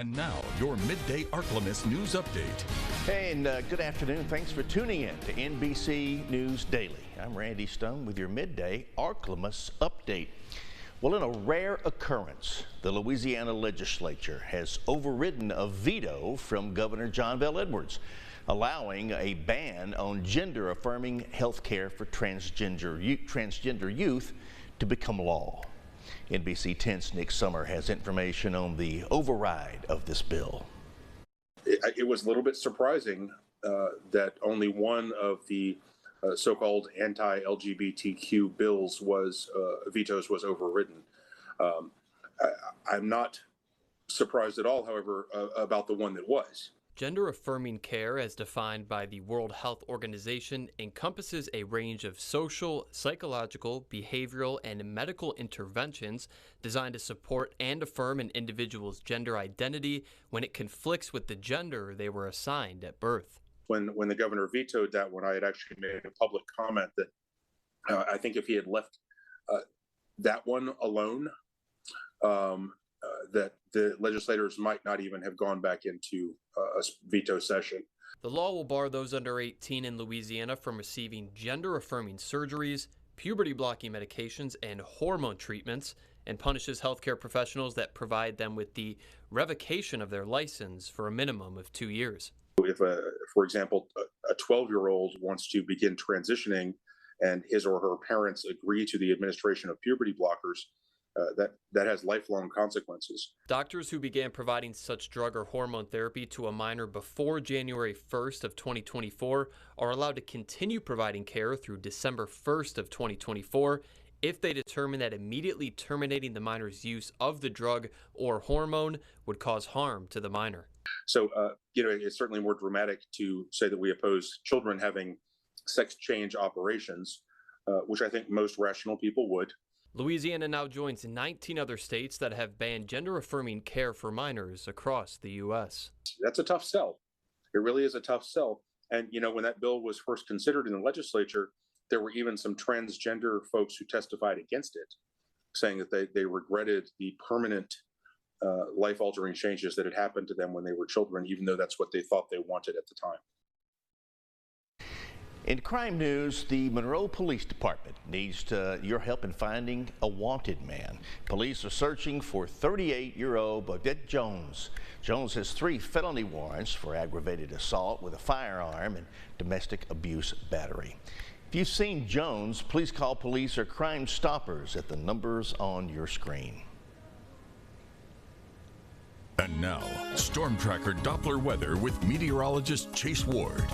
And now, your Midday Ark-La-Miss news update. Hey, and good afternoon. Thanks for tuning in to NBC News Daily. I'm Randy Stone with your Midday Ark-La-Miss update. Well, in a rare occurrence, the Louisiana legislature has overridden a veto from Governor John Bel Edwards, allowing a ban on gender-affirming health care for transgender youth to become law. NBC 10's Nick Summer has information on the override of this bill. It was a little bit surprising that only one of the so-called anti-LGBTQ bills vetoes was overridden. I'm not surprised at all, however, about the one that was. Gender-affirming care, as defined by the World Health Organization, encompasses a range of social, psychological, behavioral, and medical interventions designed to support and affirm an individual's gender identity when it conflicts with the gender they were assigned at birth. When the governor vetoed that one, I had actually made a public comment that I think if he had left that one alone, that the legislators might not even have gone back into a veto session. The law will bar those under 18 in Louisiana from receiving gender-affirming surgeries, puberty-blocking medications, and hormone treatments, and punishes healthcare professionals that provide them with the revocation of their license for a minimum of 2 years. If, for example, a 12-year-old wants to begin transitioning and his or her parents agree to the administration of puberty blockers, that has lifelong consequences. Doctors who began providing such drug or hormone therapy to a minor before January 1st of 2024 are allowed to continue providing care through December 1st of 2024 if they determine that immediately terminating the minor's use of the drug or hormone would cause harm to the minor. So, it's certainly more dramatic to say that we oppose children having sex change operations, which I think most rational people would. Louisiana now joins 19 other states that have banned gender-affirming care for minors across the U.S. That's a tough sell. It really is a tough sell. And, when that bill was first considered in the legislature, there were even some transgender folks who testified against it, saying that they regretted the permanent life-altering changes that had happened to them when they were children, even though that's what they thought they wanted at the time. In crime news, the Monroe Police Department needs your help in finding a wanted man. Police are searching for 38-year-old Bodette Jones. Jones has 3 felony warrants for aggravated assault with a firearm and domestic abuse battery. If you've seen Jones, please call police or Crime Stoppers at the numbers on your screen. And now, Storm Tracker Doppler weather with meteorologist Chase Ward.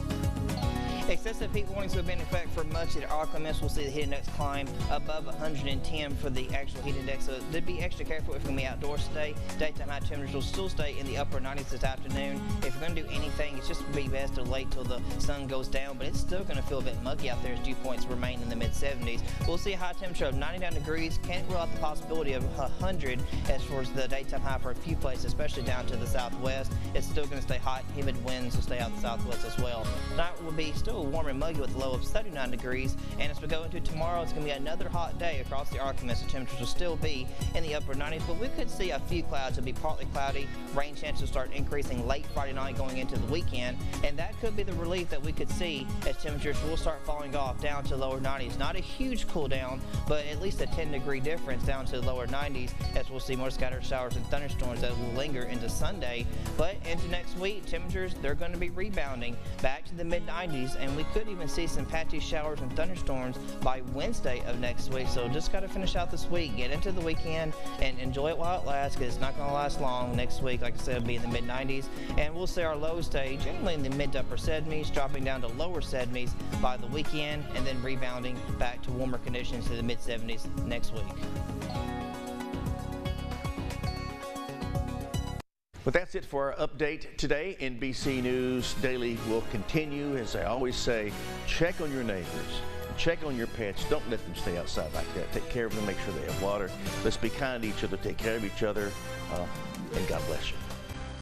Excessive heat warnings have been in effect for much of the Ark-La-Miss. We'll see the heat index climb above 110 for the actual heat index. So they'd be extra careful if you're going to be outdoors today. Daytime high temperatures will still stay in the upper 90s this afternoon. If you're going to do anything, it's just going to be best to wait till the sun goes down, but it's still going to feel a bit muggy out there as dew points remain in the mid-70s. We'll see a high temperature of 99 degrees. Can't rule out the possibility of 100 as far as the daytime high for a few places, especially down to the southwest. It's still going to stay hot. Humid winds will stay out the southwest as well. Tonight will be still warm and muggy with a low of 79 degrees, and as we go into tomorrow, it's going to be another hot day across the Ark-La-Miss. The temperatures will still be in the upper 90s, but we could see a few clouds. It'll be partly cloudy. Rain chances will start increasing late Friday night going into the weekend, and that could be the relief that we could see as temperatures will start falling off down to lower 90s. Not a huge cool down, but at least a 10-degree difference down to the lower 90s, as we'll see more scattered showers and thunderstorms that will linger into Sunday. But into next week, temperatures, they're going to be rebounding back to the mid-90s, and we could even see some patchy showers and thunderstorms by Wednesday of next week. So just got to finish out this week, get into the weekend, and enjoy it while it lasts, because it's not going to last long. Next week, like I said, will be in the mid-90s, and we'll see our lows stay generally in the mid to upper 70s, dropping down to lower 70s by the weekend, and then rebounding back to warmer conditions to the mid-70s next week. But that's it for our update today. NBC News Daily will continue. As I always say, check on your neighbors, check on your pets. Don't let them stay outside like that. Take care of them, make sure they have water. Let's be kind to each other, take care of each other, and God bless you.